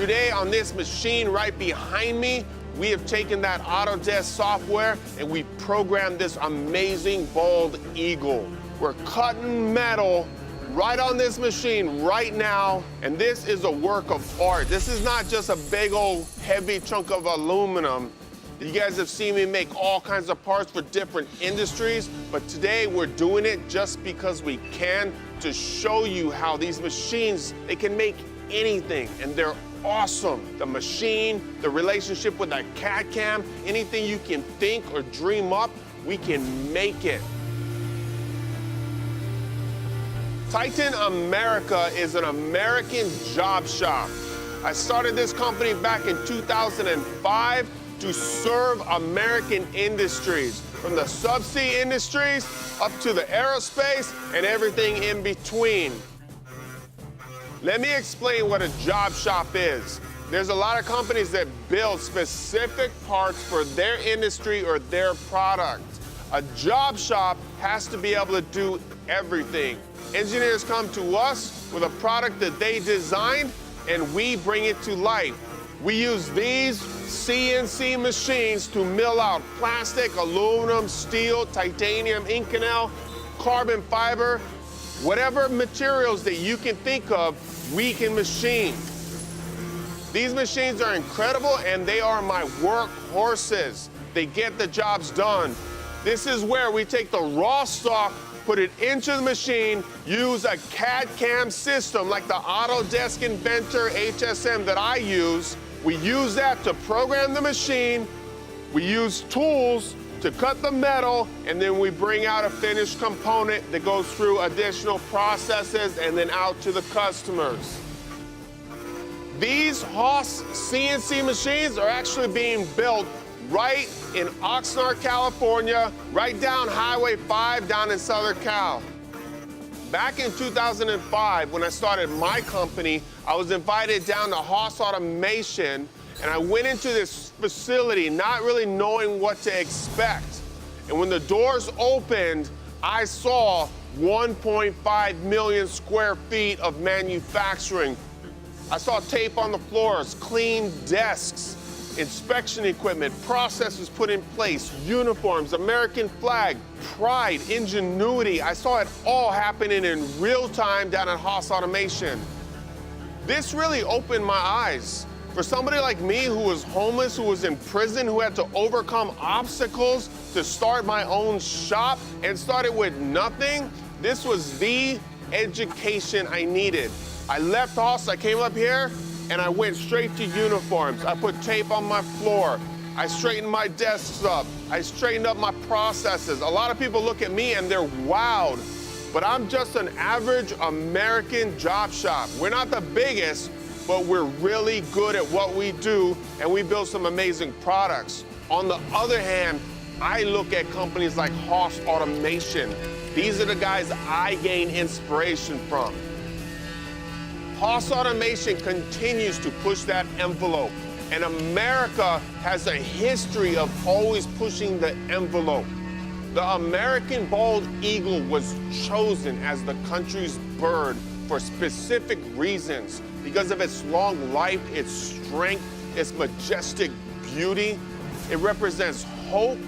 Today on this machine right behind me, we have taken that Autodesk software and we programmed this amazing bald eagle. We're cutting metal right on this machine right now, and this is a work of art. This is not just a big old heavy chunk of aluminum. You guys have seen me make all kinds of parts for different industries, but today we're doing it just because we can, to show you how these machines, they can make anything, and they're awesome. The machine, the relationship with that CAD cam, anything you can think or dream up, we can make it. Titan America is an American job shop. I started this company back in 2005 to serve American industries, from the subsea industries up to the aerospace and everything in between. Let me explain what a job shop is. There's a lot of companies that build specific parts for their industry or their product. A job shop has to be able to do everything. Engineers come to us with a product that they designed, and we bring it to life. We use these CNC machines to mill out plastic, aluminum, steel, titanium, Inconel, carbon fiber, whatever materials that you can think of, we can machine. These machines are incredible, and they are my workhorses. They get the jobs done. This is where we take the raw stock, put it into the machine, use a CAD CAM system like the Autodesk Inventor HSM that I use. We use that to program the machine. We use tools to cut the metal, and then we bring out a finished component that goes through additional processes and then out to the customers. These Haas CNC machines are actually being built right in Oxnard, California, right down Highway 5 down in Southern Cal. Back in 2005, when I started my company, I was invited down to Haas Automation, and I went into this facility not really knowing what to expect. And when the doors opened, I saw 1.5 million square feet of manufacturing. I saw tape on the floors, clean desks, inspection equipment, processes put in place, uniforms, American flag, pride, ingenuity. I saw it all happening in real time down at Haas Automation. This really opened my eyes. For somebody like me who was homeless, who was in prison, who had to overcome obstacles to start my own shop and started with nothing, this was the education I needed. I left Haas, I came up here, and I went straight to uniforms. I put tape on my floor. I straightened my desks up. I straightened up my processes. A lot of people look at me and they're wowed, but I'm just an average American job shop. We're not the biggest, but we're really good at what we do, and we build some amazing products. On the other hand, I look at companies like Haas Automation. These are the guys I gain inspiration from. Haas Automation continues to push that envelope, and America has a history of always pushing the envelope. The American bald eagle was chosen as the country's bird for specific reasons, because of its long life, its strength, its majestic beauty. It represents hope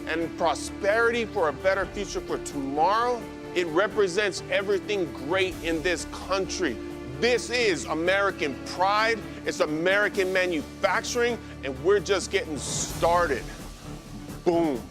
and prosperity for a better future for tomorrow. It represents everything great in this country. This is American pride, it's American manufacturing, and we're just getting started. Boom.